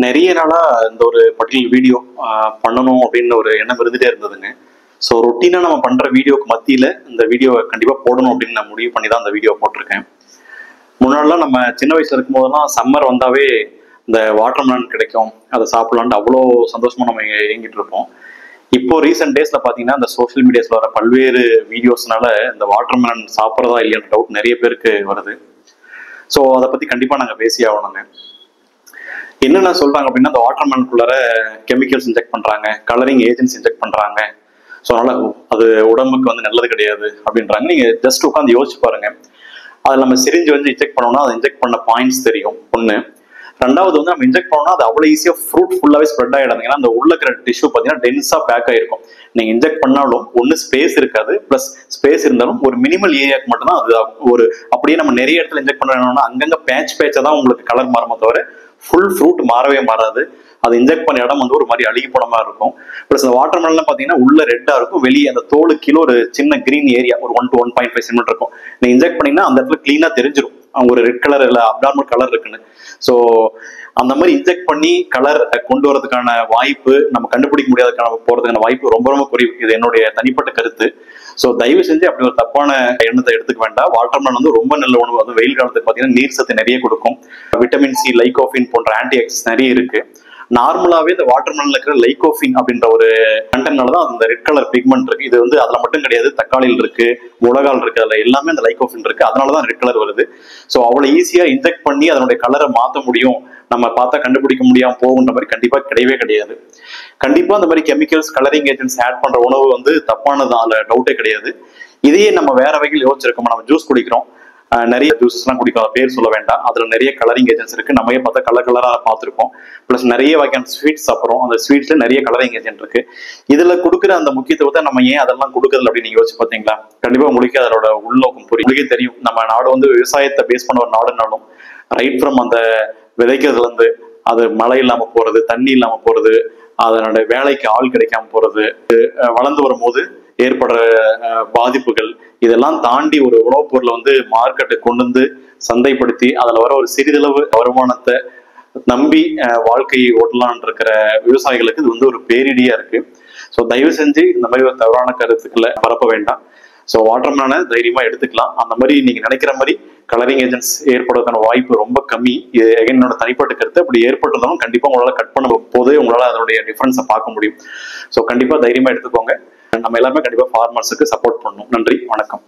நிறைய நாளா இந்த ஒரு பர்டிகுலர் வீடியோ பண்ணணும் அப்படின்னு ஒரு எண்ணம் இருந்துட்டே இருந்ததுங்க. ஸோ ரொட்டீனா நம்ம பண்ற வீடியோக்கு மத்தியில இந்த வீடியோவை கண்டிப்பா போடணும் அப்படின்னு நான் முடிவு பண்ணி தான் இந்த வீடியோ போட்டிருக்கேன். முன்னாடிலாம் நம்ம சின்ன வயசுல இருக்கும் போதெல்லாம் சம்மர் வந்தாவே இந்த வாட்டர்மெலன் கிடைக்கும், அதை சாப்பிடலான்ட்டு அவ்வளோ சந்தோஷமா நம்ம இயங்கிட்டு இருப்போம். இப்போ ரீசெண்ட் டேஸ்ல பாத்தீங்கன்னா இந்த சோஷியல் மீடியாஸ்ல வர பல்வேறு வீடியோஸ்னால இந்த வாட்டர்மெலன் சாப்பிட்றதா இல்லையான டவுட் நிறைய பேருக்கு வருது. ஸோ அதை பத்தி கண்டிப்பா நாங்கள் பேசி ஆகணுங்க. என்னென்ன சொல்றாங்க அப்படின்னா, இந்த வாட்டர்மெலனுக்குள்ளார கெமிக்கல்ஸ் இன்ஜெக்ட் பண்றாங்க, கலரிங் ஏஜென்ட்ஸ் இன்ஜெக்ட் பண்றாங்க. ஸோ அதனால அது உடம்புக்கு வந்து நல்லது கிடையாது அப்படின்றாங்க. நீங்க ஜஸ்ட் உட்காந்து யோசிச்சு பாருங்க. அதை நம்ம சிரிஞ்சு வந்து இன்ஜெக்ட் பண்ணோம்னா அதை இன்ஜெக்ட் பண்ண பாயிண்ட்ஸ் தெரியும் ஒன்று. ரெண்டாவது வந்து நம்ம இன்ஜெக்ட் பண்ணோம்னா அது அவ்வளோ ஈஸியாக ஃப்ரூட் ஃபுல்லாகவே ஸ்ப்ரெட் ஆகிடாது. ஏன்னா அந்த உள்ள இருக்கிற டிஷ்யூ பார்த்தீங்கன்னா டென்ஸாக பேக் ஆகிருக்கும். நீங்கள் இன்ஜெக்ட் பண்ணாலும் ஒன்று ஸ்பேஸ் இருக்காது, ப்ளஸ் ஸ்பேஸ் இருந்தாலும் ஒரு மினிமல் ஏரியாவுக்கு மட்டும்தான் அது ஒரு அப்படியே நம்ம நிறைய இடத்துல இன்ஜெக்ட் பண்ணணும்னா அங்கங்கே பேட்சாக தான் உங்களுக்கு கலர் மாறுமே தவிர ஃபுல் ஃப்ரூட் மாறவே மாறாது. அது இன்ஜெக்ட் பண்ண இடம் வந்து ஒரு மாதிரி அழுகி போன மாதிரி இருக்கும். ப்ளஸ் அந்த வாட்டர்மெலன்லாம் பார்த்தீங்கன்னா உள்ள ரெட்டாக இருக்கும், வெளியே அந்த தோலு கீழே ஒரு சின்ன கிரீன் ஏரியா ஒரு 1 to 1.5 சென்டிமீட்டர் இருக்கும். நீங்கள் இன்ஜெக்ட் பண்ணீங்கன்னா அந்த இடத்துல கிளீனாக தெரிஞ்சிடும் அவங்க ஒரு ரெட் கலர் இல்லை அப்நார்மல் கலர் இருக்குன்னு. ஸோ அந்த மாதிரி இன்ஜெக்ட் பண்ணி கலர் கொண்டு வரதுக்கான வாய்ப்பு நம்ம கண்டுபிடிக்க முடியாதுக்கான போறதுக்கான வாய்ப்பு ரொம்ப ரொம்ப குறைவு. இது என்னுடைய தனிப்பட்ட கருத்து. ஸோ தயவு செஞ்சு அப்படி ஒரு தப்பான எண்ணத்தை எடுத்துக்க வேண்டாம். வாட்டர்மெலன் வந்து ரொம்ப நல்ல உணவு. அது வெயில் காலத்துக்கு பார்த்தீங்கன்னா நீர் சத்து நிறைய கொடுக்கும். விட்டமின் சி, லைகோஃபின் போன்ற ஆன்டி ஆக்சிடென்ட்ஸ் நிறைய இருக்கு. நார்மலாவே இந்த வாட்டர்மெலன்ல இருக்கிற லைகோஃபின் அப்படின்ற ஒரு கண்டென்ட்னால தான் அந்த ரெட் கலர் பிக்மெண்ட் இருக்கு. இது வந்து அதுல மட்டும் கிடையாது, தக்காளியில் இருக்கு, முளகால் இருக்கு, அதுல எல்லாமே அந்த லைகோஃபின் இருக்கு. அதனாலதான் ரெட் கலர் வருது. ஸோ அவ்வளவு ஈஸியா இன்ஜெக்ட் பண்ணி அதனுடைய கலரை மாற்ற முடியும், நம்ம பார்த்தா கண்டுபிடிக்க முடியாம போகுன்ற மாதிரி கண்டிப்பா கிடையவே கிடையாது. கண்டிப்பா அந்த மாதிரி கெமிக்கல்ஸ், கலரிங் ஏஜென்ட்ஸ் ஆட் பண்ற உணவு வந்து தப்பானதான், அதுல டவுட்டே கிடையாது. இதையே நம்ம வேற வகையில் யோசிச்சிருக்கோம். நம்ம ஜூஸ் குடிக்கிறோம், நிறைய ஜூஸஸ் எல்லாம் குடிக்கும், பேர் சொல்ல வேண்டாம். அதுல நிறைய கலரிங் ஏஜென்ட்ஸ் இருக்கு, நம்ம பார்த்தா கலர் கலரா பார்த்துருப்போம். பிளஸ் நிறைய வகையான ஸ்வீட்ஸ் சாப்பிட்றோம், அந்த ஸ்வீட்ஸ்ல நிறைய கலரிங் ஏஜென்ட் இருக்கு. இதுல கொடுக்குற அந்த முக்கியத்துவத்தை நம்ம ஏன் அதெல்லாம் கொடுக்குறது அப்படின்னு நீங்க யோசிச்சு பார்த்தீங்களா? கண்டிப்பா உங்களுக்கு அதோட உள்நோக்கம் புரியும். உங்களுக்கே தெரியும், நம்ம நாடு வந்து விவசாயத்தை பேஸ் பண்ண ஒரு நாடுனாலும் ரைட் ஃப்ரம் அந்த விதைக்கிறதுல இருந்து அது மழை இல்லாம போறது, தண்ணி இல்லாம போறது, அதனோட வேலைக்கு ஆள் கிடைக்காம போறது, வளர்ந்து வரும்போது ஏற்படுற பாதிப்புகள், இதெல்லாம் தாண்டி ஒரு உணவுப் பொருளை வந்து மார்க்கெட்டுக்கு கொண்டு வந்து சந்தைப்படுத்தி அதுல வர ஒரு சிறிதளவு வருமானத்தை நம்பி வாழ்க்கையை ஓட்டலான் இருக்கிற விவசாயிகளுக்கு இது வந்து ஒரு பேரிடியா இருக்கு. ஸோ தயவு செஞ்சு இந்த மாதிரி ஒரு தவறான கருத்துக்களை பரப்ப வேண்டாம். ஸோ வாட்டர்மெலனை தைரியமா எடுத்துக்கலாம். அந்த மாதிரி நீங்க நினைக்கிற மாதிரி கலரிங் ஏஜென்ட்ஸ் ஏற்படுவதற்கான வாய்ப்பு ரொம்ப கம்மி. இது என்னோட தனிப்பட்ட கருத்து. அப்படி ஏற்பட்டிருந்தாலும் கண்டிப்பா உங்களால கட் பண்ண போதே உங்களால அதனுடைய டிஃபரன்ஸை பார்க்க முடியும். ஸோ கண்டிப்பா தைரியமா எடுத்துக்கோங்க. நம்ம எல்லாருமே கண்டிப்பா ஃபார்மர்ஸுக்கு சப்போர்ட் பண்ணணும். நன்றி, வணக்கம்.